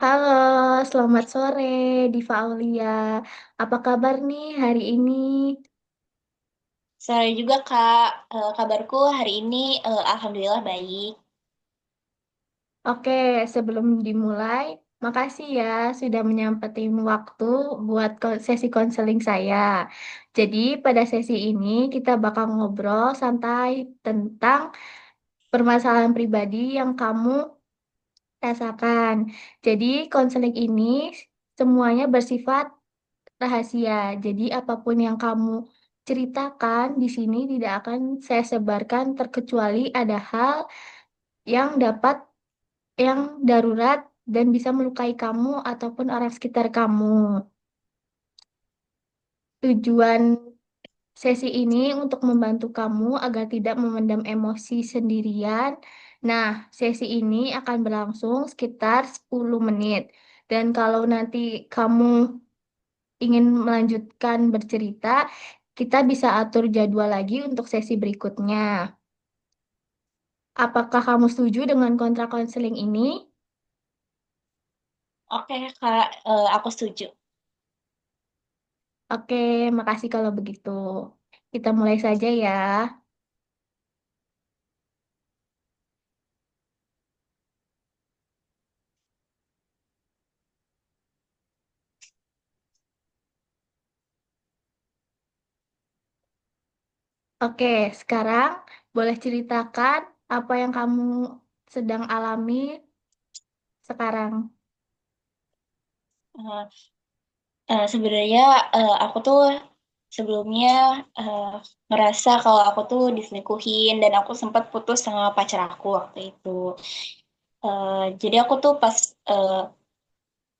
Halo, selamat sore Diva Aulia. Apa kabar nih hari ini? Sore juga Kak. Kabarku hari ini alhamdulillah baik. Oke, sebelum dimulai, makasih ya sudah menyempetin waktu buat sesi konseling saya. Jadi pada sesi ini kita bakal ngobrol santai tentang permasalahan pribadi yang kamu rasakan. Jadi konseling ini semuanya bersifat rahasia. Jadi apapun yang kamu ceritakan di sini tidak akan saya sebarkan terkecuali ada hal yang dapat yang darurat dan bisa melukai kamu ataupun orang sekitar kamu. Tujuan sesi ini untuk membantu kamu agar tidak memendam emosi sendirian. Nah, sesi ini akan berlangsung sekitar 10 menit. Dan kalau nanti kamu ingin melanjutkan bercerita, kita bisa atur jadwal lagi untuk sesi berikutnya. Apakah kamu setuju dengan kontrak konseling ini? Oke Kak, aku setuju. Oke, makasih kalau begitu. Kita mulai saja ya. Oke, sekarang boleh ceritakan apa yang kamu sedang alami sekarang. Eh, Sebenarnya aku tuh sebelumnya eh, ngerasa kalau aku tuh diselingkuhin dan aku sempat putus sama pacar aku waktu itu. Jadi aku tuh pas eh,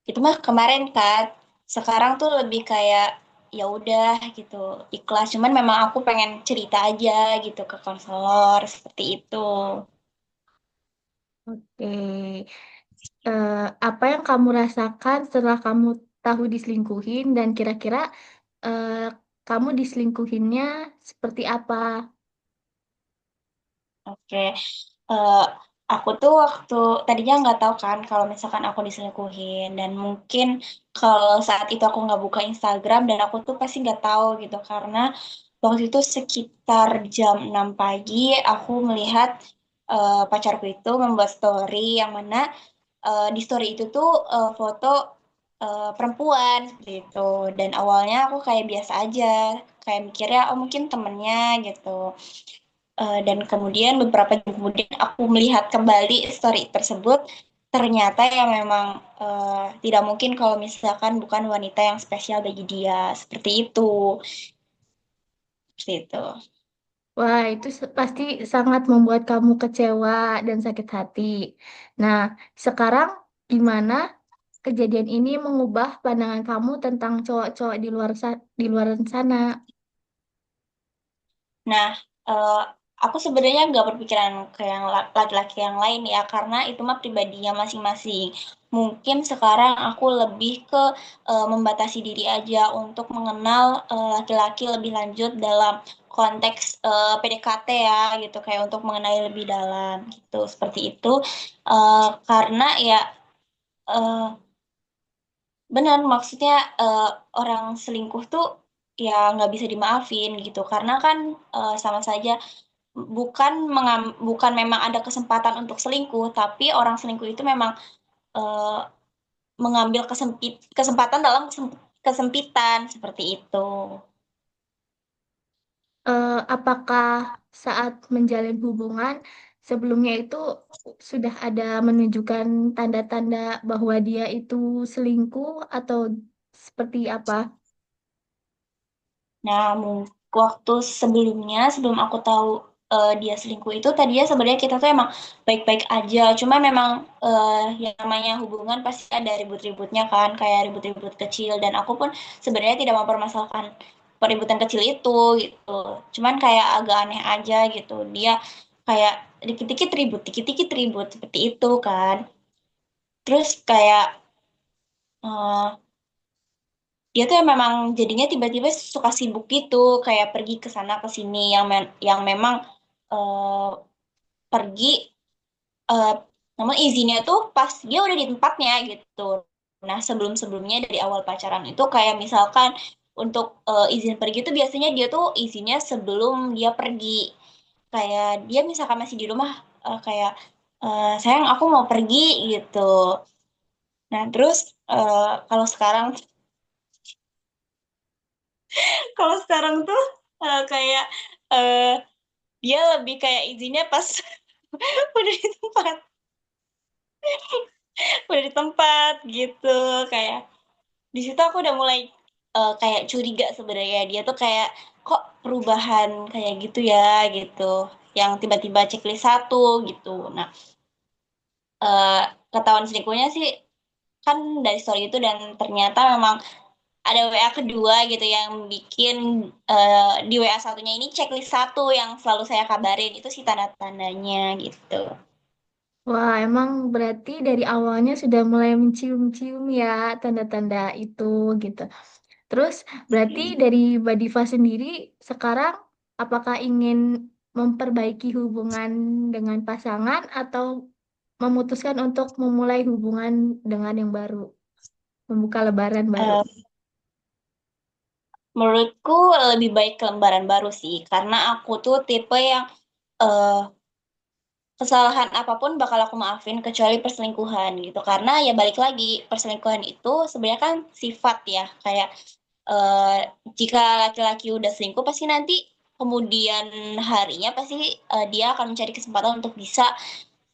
itu mah kemarin kan. Sekarang tuh lebih kayak ya udah gitu ikhlas. Cuman memang aku pengen cerita aja gitu ke konselor seperti itu. Oke, eh, apa yang kamu rasakan setelah kamu tahu diselingkuhin dan kira-kira eh, kamu diselingkuhinnya seperti apa? Oke, eh, aku tuh waktu tadinya nggak tahu kan kalau misalkan aku diselingkuhin dan mungkin kalau saat itu aku nggak buka Instagram dan aku tuh pasti nggak tahu gitu karena waktu itu sekitar jam 6 pagi aku melihat pacarku itu membuat story yang mana di story itu tuh foto perempuan gitu dan awalnya aku kayak biasa aja kayak mikirnya oh mungkin temennya gitu. Dan kemudian beberapa jam kemudian aku melihat kembali story tersebut, ternyata ya memang tidak mungkin kalau misalkan bukan wanita yang spesial bagi dia, seperti itu. Seperti itu. Wah, itu pasti sangat membuat kamu kecewa dan sakit hati. Nah, sekarang gimana kejadian ini mengubah pandangan kamu tentang cowok-cowok di luar sana? Nah, eh, aku sebenarnya nggak berpikiran ke yang laki-laki yang lain ya, karena itu mah pribadinya masing-masing. Mungkin sekarang aku lebih ke membatasi diri aja untuk mengenal laki-laki lebih lanjut dalam konteks PDKT ya, gitu kayak untuk mengenali lebih dalam gitu. Seperti itu. Karena ya eh, benar maksudnya eh, orang selingkuh tuh ya nggak bisa dimaafin gitu, karena kan sama saja bukan memang ada kesempatan untuk selingkuh, tapi orang selingkuh itu memang eh, mengambil kesempatan dalam kesempitan seperti itu. Apakah saat menjalin hubungan sebelumnya itu sudah ada menunjukkan tanda-tanda bahwa dia itu selingkuh atau seperti apa? Nah, waktu sebelumnya sebelum aku tahu dia selingkuh itu tadinya sebenarnya kita tuh emang baik-baik aja. Cuma memang yang namanya hubungan pasti ada ribut-ributnya kan, kayak ribut-ribut kecil dan aku pun sebenarnya tidak mempermasalahkan peributan kecil itu gitu. Cuman kayak agak aneh aja gitu. Dia kayak dikit-dikit ribut seperti itu kan. Terus kayak eh, dia tuh memang jadinya tiba-tiba suka sibuk gitu, kayak pergi ke sana ke sini yang memang eh, pergi Namun izinnya tuh pas dia udah di tempatnya gitu. Nah, sebelum-sebelumnya dari awal pacaran itu kayak misalkan untuk izin pergi tuh biasanya dia tuh izinnya sebelum dia pergi. Kayak dia misalkan masih di rumah kayak sayang aku mau pergi gitu. Nah, terus kalau sekarang kalau sekarang tuh kayak eh, dia lebih kayak izinnya pas udah di tempat, udah di tempat gitu. Kayak di situ aku udah mulai kayak curiga sebenarnya dia tuh kayak kok perubahan kayak gitu ya gitu, yang tiba-tiba checklist satu gitu. Nah, eh, ketahuan selingkuhnya sih kan dari story itu, dan ternyata memang ada WA kedua gitu yang bikin di WA satunya ini checklist satu yang selalu saya kabarin itu sih tanda-tandanya gitu. Wah, emang berarti dari awalnya sudah mulai mencium-cium ya tanda-tanda itu gitu. Terus berarti dari Mbak Diva sendiri sekarang apakah ingin memperbaiki hubungan dengan pasangan atau memutuskan untuk memulai hubungan dengan yang baru, membuka lembaran baru? Eh, Menurutku lebih baik ke lembaran baru sih, karena aku tuh tipe yang eh, kesalahan apapun bakal aku maafin kecuali perselingkuhan gitu. Karena ya balik lagi, perselingkuhan itu sebenarnya kan sifat ya, kayak eh, jika laki-laki udah selingkuh pasti nanti kemudian harinya pasti dia akan mencari kesempatan untuk bisa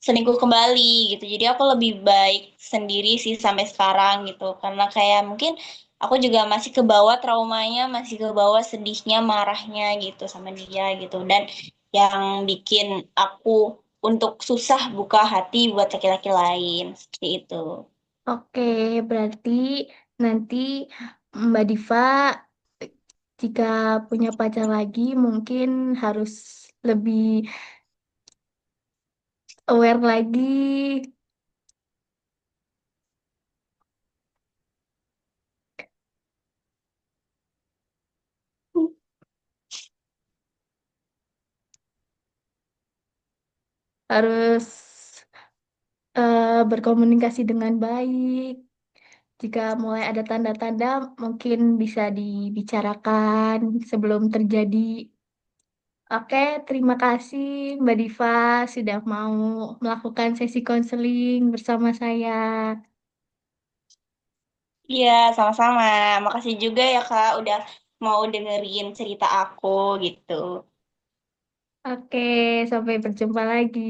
selingkuh kembali gitu. Jadi aku lebih baik sendiri sih sampai sekarang gitu. Karena kayak mungkin aku juga masih kebawa traumanya, masih kebawa sedihnya, marahnya gitu sama dia gitu. Dan yang bikin aku untuk susah buka hati buat laki-laki lain seperti itu. Oke, berarti nanti Mbak Diva jika punya pacar lagi mungkin harus lebih aware lagi, harus berkomunikasi dengan baik. Jika mulai ada tanda-tanda, mungkin bisa dibicarakan sebelum terjadi. Oke, terima kasih Mbak Diva sudah mau melakukan sesi konseling bersama saya. Iya, sama-sama. Makasih juga ya Kak udah mau dengerin cerita aku gitu. Oke, sampai berjumpa lagi.